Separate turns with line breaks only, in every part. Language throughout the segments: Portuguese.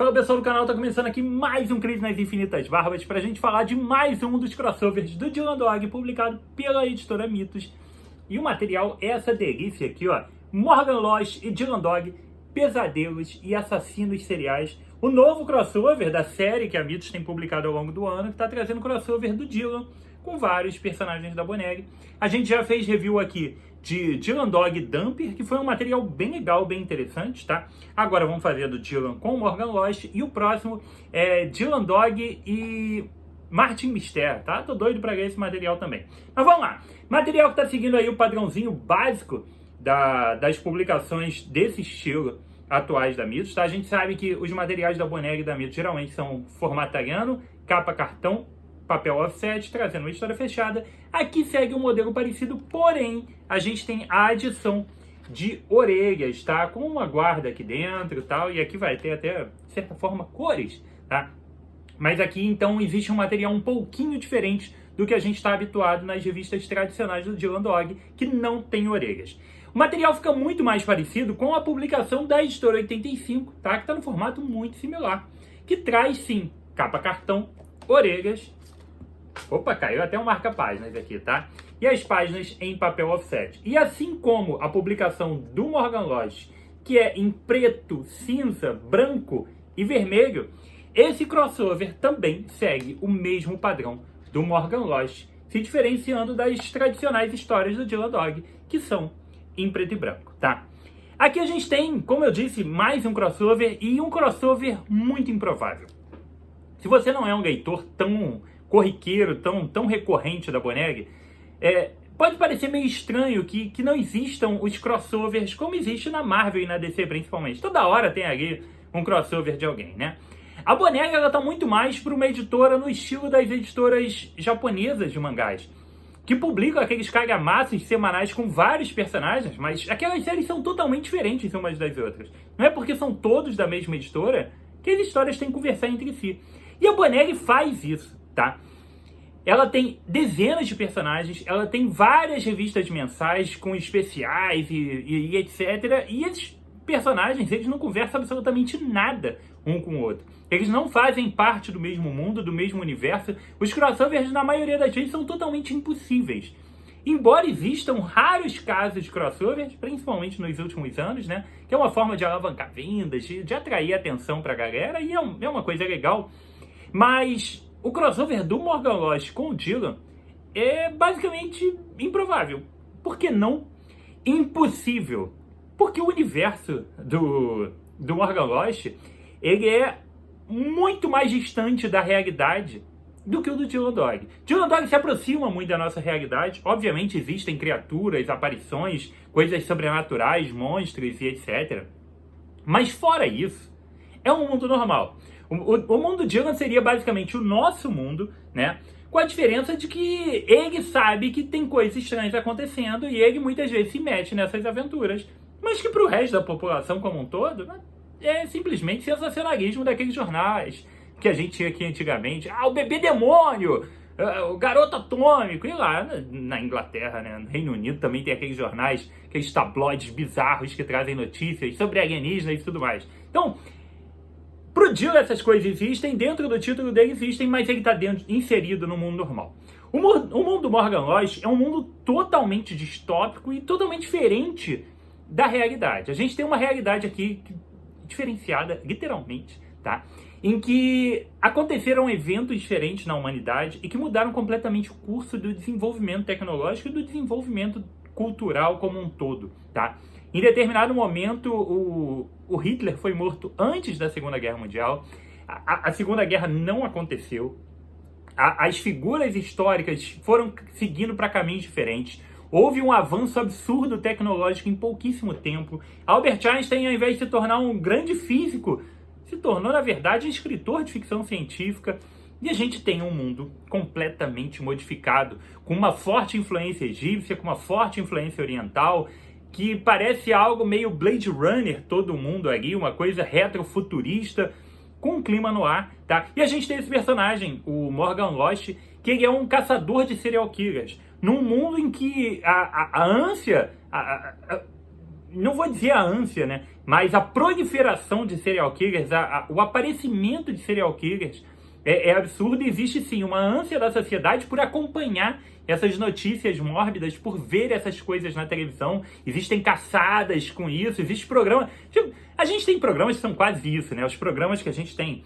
Fala pessoal do canal, tá começando aqui mais um Crise nas Infinitas Barbas pra gente falar de mais um dos crossovers do Dylan Dog, publicado pela editora Mitos. E o material é essa delícia aqui, ó, Morgan Lost e Dylan Dog, Pesadelos e Assassinos Seriais, o novo crossover da série que a Mitos tem publicado ao longo do ano, que tá trazendo crossover do Dylan com vários personagens da Boneg. A gente já fez review aqui de Dylan Dog Dumper, que foi um material bem legal, bem interessante, tá? Agora vamos fazer do Dylan com Morgan Lost, e o próximo é Dylan Dog e Martin Mister, tá? Tô doido pra ver esse material também. Mas vamos lá! Material que tá seguindo aí o padrãozinho básico das publicações desse estilo atuais da Mitos, tá? A gente sabe que os materiais da Boneg e da Mitos geralmente são formato italiano, capa cartão, papel offset, trazendo uma história fechada. Aqui segue um modelo parecido, porém, a gente tem a adição de orelhas, tá? Com uma guarda aqui dentro e tal, e aqui vai ter até, de certa forma, cores, tá? Mas aqui, então, existe um material um pouquinho diferente do que a gente está habituado nas revistas tradicionais do Dylan Dog, que não tem orelhas. O material fica muito mais parecido com a publicação da editora 85, tá? Que está no formato muito similar, que traz, sim, capa cartão, orelhas. Opa, caiu até um marca-páginas aqui, tá? E as páginas em papel offset. E assim como a publicação do Morgan Lost, que é em preto, cinza, branco e vermelho, esse crossover também segue o mesmo padrão do Morgan Lost, se diferenciando das tradicionais histórias do Dylan Dog, que são em preto e branco, tá? Aqui a gente tem, como eu disse, mais um crossover, e um crossover muito improvável. Se você não é um leitor tão corriqueiro, tão recorrente da Boneg, pode parecer meio estranho que não existam os crossovers como existe na Marvel e na DC principalmente. Toda hora tem ali um crossover de alguém, né? A Boneg, ela tá muito mais para uma editora no estilo das editoras japonesas de mangás, que publicam aqueles calhamaços semanais com vários personagens, mas aquelas séries são totalmente diferentes umas das outras. Não é porque são todos da mesma editora que as histórias têm que conversar entre si. E a Boneg faz isso, tá? Ela tem dezenas de personagens, ela tem várias revistas mensais com especiais e etc. E esses personagens, eles não conversam absolutamente nada um com o outro. Eles não fazem parte do mesmo mundo, do mesmo universo. Os crossovers, na maioria das vezes, são totalmente impossíveis. Embora existam raros casos de crossovers, principalmente nos últimos anos, né? Que é uma forma de alavancar vendas, de atrair atenção pra galera, e é uma coisa legal. Mas o crossover do Morgan Lost com o Dylan é basicamente improvável. Por que não impossível? Porque o universo do Morgan Lost, ele é muito mais distante da realidade do que o do Dylan Dog. Dylan Dog se aproxima muito da nossa realidade. Obviamente existem criaturas, aparições, coisas sobrenaturais, monstros e etc. Mas fora isso, é um mundo normal. O mundo Dylan seria basicamente o nosso mundo, né? Com a diferença de que ele sabe que tem coisas estranhas acontecendo e ele muitas vezes se mete nessas aventuras. Mas que para o resto da população como um todo, né, é simplesmente sensacionalismo daqueles jornais que a gente tinha aqui antigamente. Ah, o bebê demônio, o garoto atômico. E lá na Inglaterra, né, no Reino Unido, também tem aqueles jornais, aqueles tabloides bizarros que trazem notícias sobre alienígenas e tudo mais. Então, pro Dylan essas coisas existem, dentro do título dele existem, mas ele está inserido no mundo normal. O mundo do Morgan Lost é um mundo totalmente distópico e totalmente diferente da realidade. A gente tem uma realidade aqui diferenciada, literalmente, tá? Em que aconteceram eventos diferentes na humanidade e que mudaram completamente o curso do desenvolvimento tecnológico e do desenvolvimento cultural como um todo, tá? Em determinado momento, o Hitler foi morto antes da Segunda Guerra Mundial. A Segunda Guerra não aconteceu. As figuras históricas foram seguindo para caminhos diferentes. Houve um avanço absurdo tecnológico em pouquíssimo tempo. Albert Einstein, ao invés de se tornar um grande físico, se tornou, na verdade, um escritor de ficção científica. E a gente tem um mundo completamente modificado, com uma forte influência egípcia, com uma forte influência oriental, que parece algo meio Blade Runner, todo mundo ali, uma coisa retrofuturista, com um clima no ar, tá? E a gente tem esse personagem, o Morgan Lost, que ele é um caçador de serial killers, num mundo em que a ânsia, não vou dizer a ânsia, né? mas a proliferação de serial killers, o aparecimento de serial killers é absurdo. Existe sim uma ânsia da sociedade por acompanhar essas notícias mórbidas, por ver essas coisas na televisão. Existem caçadas com isso, existe programa. Tipo, a gente tem programas que são quase isso, né? Os programas que a gente tem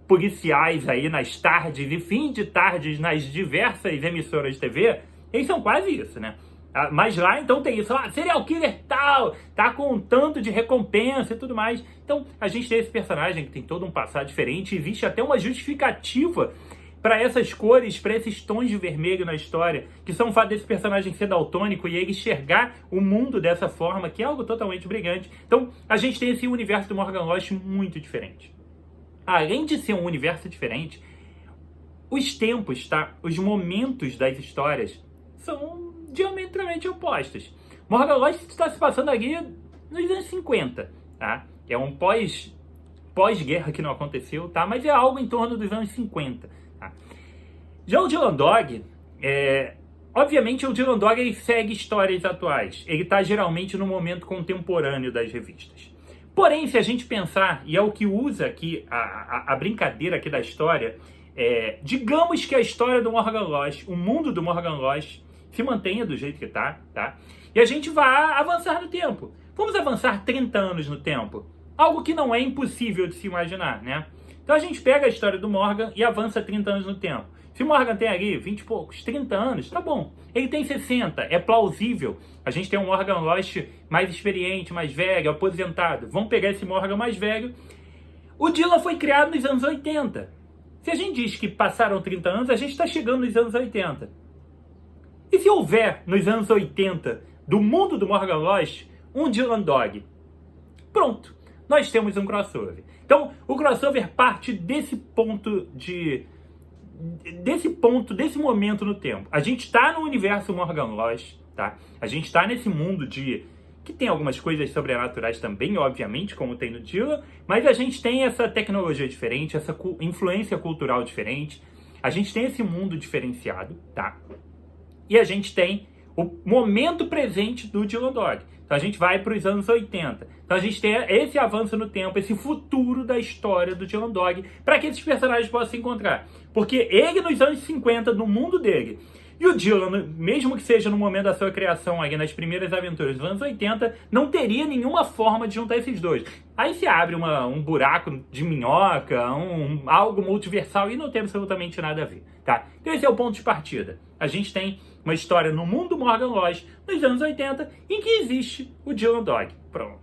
policiais aí nas tardes e fim de tardes nas diversas emissoras de TV, eles são quase isso, né? Mas lá, então, tem isso. Serial killer tal, tá com um tanto de recompensa e tudo mais. Então, a gente tem esse personagem que tem todo um passado diferente. Existe até uma justificativa para essas cores, para esses tons de vermelho na história, que são o fato desse personagem ser daltônico e ele enxergar o mundo dessa forma, que é algo totalmente brilhante. Então, a gente tem esse universo do Morgan Lost muito diferente. Além de ser um universo diferente, os tempos, tá? Os momentos das histórias são diametralmente opostos. Morgan Lost está se passando aqui nos anos 50, tá? É um pós-guerra que não aconteceu, tá? Mas é algo em torno dos anos 50, tá? Já o Dylan Dog, obviamente o Dylan Dog ele segue histórias atuais. Ele está geralmente no momento contemporâneo das revistas. Porém, se a gente pensar, e é o que usa aqui a brincadeira aqui da história, digamos que a história do Morgan Lost, o mundo do Morgan Lost, se mantenha do jeito que tá? E a gente vai avançar no tempo. Vamos avançar 30 anos no tempo. Algo que não é impossível de se imaginar, né? Então a gente pega a história do Morgan e avança 30 anos no tempo. Se o Morgan tem ali 20 e poucos, 30 anos, tá bom. Ele tem 60, é plausível. A gente tem um Morgan Lost mais experiente, mais velho, aposentado. Vamos pegar esse Morgan mais velho. O Dylan foi criado nos anos 80. Se a gente diz que passaram 30 anos, a gente está chegando nos anos 80. E se houver, nos anos 80, do mundo do Morgan Lost, um Dylan Dog? Pronto, nós temos um crossover. Então, o crossover parte desse momento no tempo. A gente está no universo Morgan Lost, tá? A gente está nesse mundo que tem algumas coisas sobrenaturais também, obviamente, como tem no Dylan, mas a gente tem essa tecnologia diferente, essa influência cultural diferente, a gente tem esse mundo diferenciado, tá? E a gente tem o momento presente do Dylan Dog. Então a gente vai para os anos 80. Então a gente tem esse avanço no tempo, esse futuro da história do Dylan Dog, para que esses personagens possam se encontrar. Porque ele nos anos 50, no mundo dele, e o Dylan, mesmo que seja no momento da sua criação, aí nas primeiras aventuras dos anos 80, não teria nenhuma forma de juntar esses dois. Aí se abre um buraco de minhoca, algo multiversal, e não tem absolutamente nada a ver, tá? Então esse é o ponto de partida. A gente tem uma história no mundo Morgan Lost, nos anos 80, em que existe o Dylan Dog. Pronto.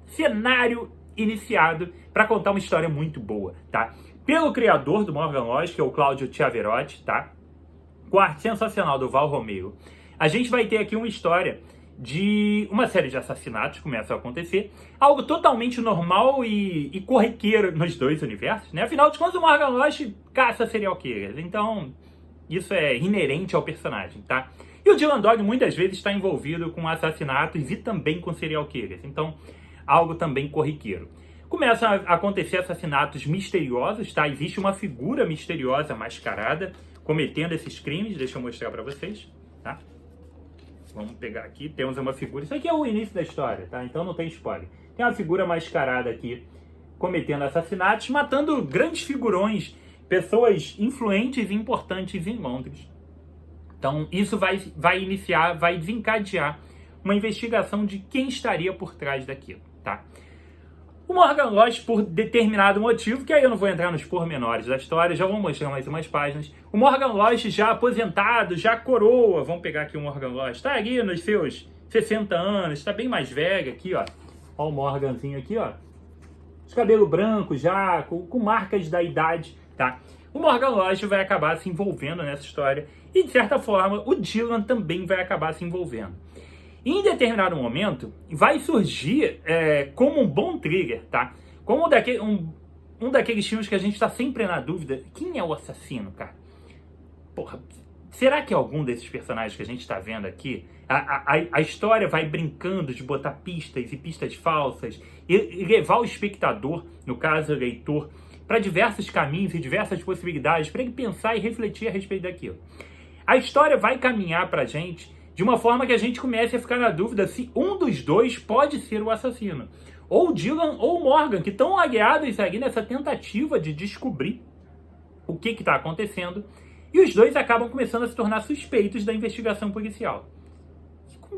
Cenário iniciado para contar uma história muito boa, tá? Pelo criador do Morgan Lost, que é o Claudio Chiaverotti, tá? Com a arte sensacional do Val Romeo. A gente vai ter aqui uma história de uma série de assassinatos que começam a acontecer. Algo totalmente normal e corriqueiro nos dois universos, né? Afinal de contas, o Morgan Lost caça serial killers. Então, isso é inerente ao personagem, tá? E o Dylan Dog muitas vezes está envolvido com assassinatos e também com serial killers. Então, algo também corriqueiro. Começam a acontecer assassinatos misteriosos, tá? Existe uma figura misteriosa mascarada cometendo esses crimes. Deixa eu mostrar para vocês, tá? Vamos pegar aqui, temos uma figura. Isso aqui é o início da história, tá? Então não tem spoiler. Tem uma figura mascarada aqui cometendo assassinatos, matando grandes figurões, pessoas influentes e importantes em Londres. Então isso vai iniciar, vai desencadear uma investigação de quem estaria por trás daquilo, tá? O Morgan Lost, por determinado motivo, que aí eu não vou entrar nos pormenores da história, já vou mostrar mais umas páginas. O Morgan Lost já aposentado, já coroa, vamos pegar aqui o Morgan Lost, tá aqui nos seus 60 anos, tá bem mais velho aqui, ó. Ó o Morganzinho aqui, ó. Os cabelos brancos já, com marcas da idade, tá? O Morgan Lost vai acabar se envolvendo nessa história e, de certa forma, o Dylan também vai acabar se envolvendo. Em determinado momento, vai surgir como um bom trigger, tá? Como um daqueles filmes que a gente está sempre na dúvida, quem é o assassino, cara? Porra, será que é algum desses personagens que a gente está vendo aqui? A história vai brincando de botar pistas e pistas falsas e levar o espectador, no caso o leitor, para diversos caminhos e diversas possibilidades, para ele pensar e refletir a respeito daquilo. A história vai caminhar para a gente de uma forma que a gente comece a ficar na dúvida se um dos dois pode ser o assassino. ou o Dylan ou o Morgan, que estão aliados ali nessa tentativa de descobrir o que está acontecendo, e os dois acabam começando a se tornar suspeitos da investigação policial.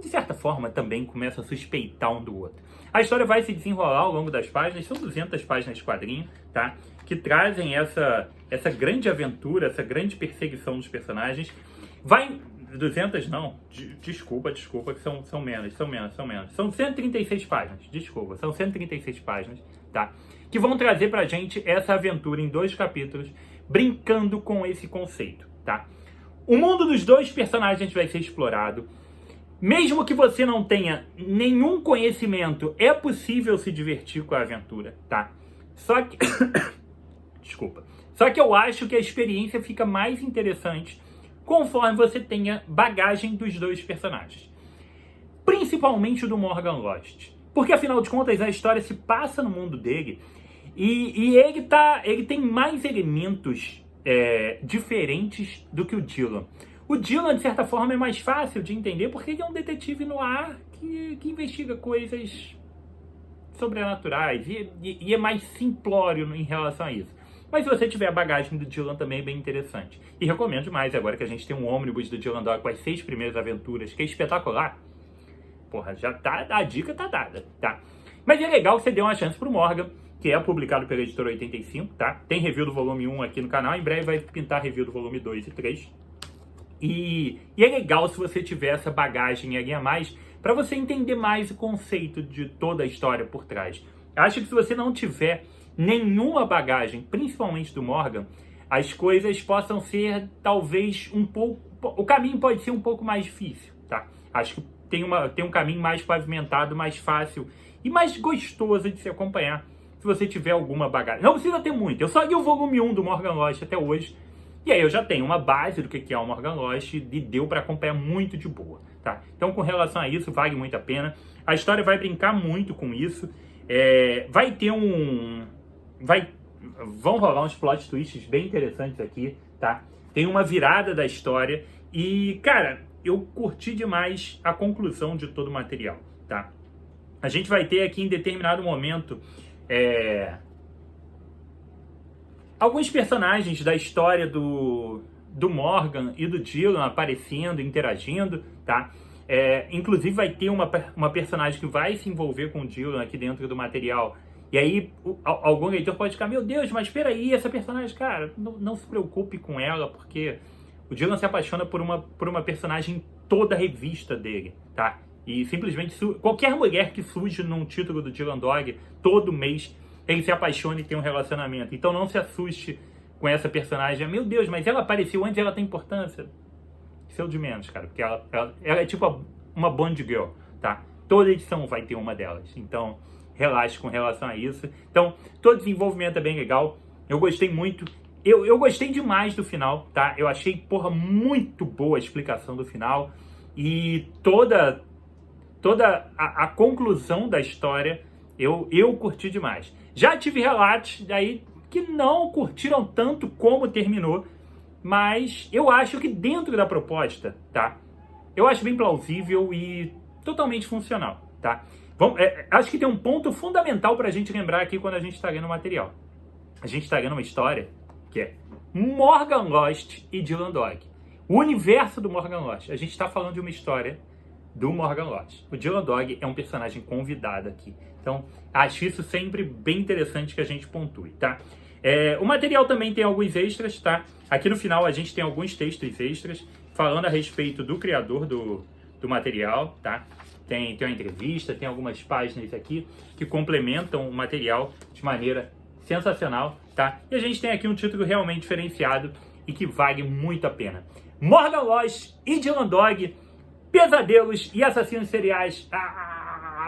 De certa forma, também começam a suspeitar um do outro. A história vai se desenrolar ao longo das páginas, são 200 páginas de quadrinho, tá? Que trazem essa grande aventura, essa grande perseguição dos personagens. 200 não, desculpa, que são menos. São 136 páginas, desculpa, são 136 páginas, tá? Que vão trazer pra gente essa aventura em 2 capítulos, brincando com esse conceito, tá? O mundo dos 2 personagens vai ser explorado. Mesmo que você não tenha nenhum conhecimento, é possível se divertir com a aventura, tá? Só que... Desculpa. Só que eu acho que a experiência fica mais interessante conforme você tenha bagagem dos 2 personagens. Principalmente o do Morgan Lost. Porque, afinal de contas, a história se passa no mundo dele e ele tem mais elementos diferentes do que o Dylan. O Dylan, de certa forma, é mais fácil de entender porque ele é um detetive no ar que investiga coisas sobrenaturais e é mais simplório em relação a isso. Mas se você tiver a bagagem do Dylan também é bem interessante. E recomendo demais, agora que a gente tem um ônibus do Dylan Dog com as 6 primeiras aventuras, que é espetacular. Porra, já tá, a dica tá dada, tá? Mas é legal que você dê uma chance pro Morgan, que é publicado pela editora 85, tá? Tem review do volume 1 aqui no canal, em breve vai pintar review do volume 2 e 3. E é legal se você tiver essa bagagem ali a mais, para você entender mais o conceito de toda a história por trás. Acho que se você não tiver nenhuma bagagem, principalmente do Morgan, as coisas possam ser talvez um pouco... O caminho pode ser um pouco mais difícil, tá? Acho que tem um caminho mais pavimentado, mais fácil e mais gostoso de se acompanhar se você tiver alguma bagagem. Não precisa ter muito. Eu só li o volume 1 do Morgan Lost até hoje. E aí eu já tenho uma base do que é o Morgan Lost e deu para acompanhar muito de boa, tá? Então, com relação a isso, vale muito a pena. A história vai brincar muito com isso. Vai ter vão rolar uns plot twists bem interessantes aqui, tá? Tem uma virada da história e, cara, eu curti demais a conclusão de todo o material, tá? A gente vai ter aqui em determinado momento... alguns personagens da história do Morgan e do Dylan aparecendo, interagindo, tá? Inclusive vai ter uma personagem que vai se envolver com o Dylan aqui dentro do material. E aí algum leitor pode ficar, meu Deus, mas espera aí, essa personagem, cara, não se preocupe com ela, porque o Dylan se apaixona por uma personagem toda a revista dele, tá? E simplesmente qualquer mulher que surge num título do Dylan Dog, todo mês, ele se apaixona e tem um relacionamento. Então não se assuste com essa personagem. Meu Deus, mas ela apareceu antes, ela tem importância. Isso é o de menos, cara. Porque ela é tipo uma Bond Girl, tá? Toda edição vai ter uma delas. Então, relaxe com relação a isso. Então, todo desenvolvimento é bem legal. Eu gostei muito. Eu gostei demais do final, tá? Eu achei, porra, muito boa a explicação do final. E toda a conclusão da história, eu curti demais. Já tive relatos daí que não curtiram tanto como terminou, mas eu acho que dentro da proposta, tá? Eu acho bem plausível e totalmente funcional, tá? Acho que tem um ponto fundamental pra gente lembrar aqui quando a gente tá lendo o material. A gente tá lendo uma história que é Morgan Lost e Dylan Dog. O universo do Morgan Lost. A gente tá falando de uma história do Morgan Lost. O Dylan Dog é um personagem convidado aqui. Então, acho isso sempre bem interessante que a gente pontue, tá? O material também tem alguns extras, tá? Aqui no final a gente tem alguns textos extras falando a respeito do criador do material, tá? Tem uma entrevista, tem algumas páginas aqui que complementam o material de maneira sensacional, tá? E a gente tem aqui um título realmente diferenciado e que vale muito a pena. Morgan Lost e Dylan Dog, Pesadelos e Assassinos Seriais.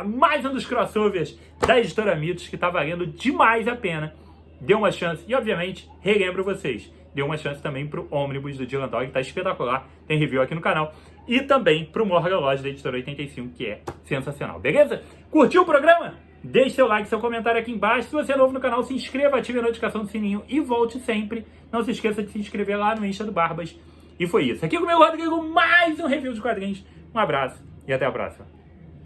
Mais um dos crossovers da editora Mitos que tá valendo demais a pena. Dê uma chance e, obviamente, relembro vocês, dê uma chance também pro Ônibus do Dylan Dog, que tá espetacular, tem review aqui no canal, e também pro Morgan Lost da editora 85, que é sensacional, beleza? Curtiu o programa? Deixe seu like, seu comentário aqui embaixo. Se você é novo no canal, se inscreva, ative a notificação do sininho e volte sempre. Não se esqueça de se inscrever lá no Insta do Barbas. E foi isso. Aqui comigo, Rodrigo, mais um review de quadrinhos. Um abraço e até a próxima.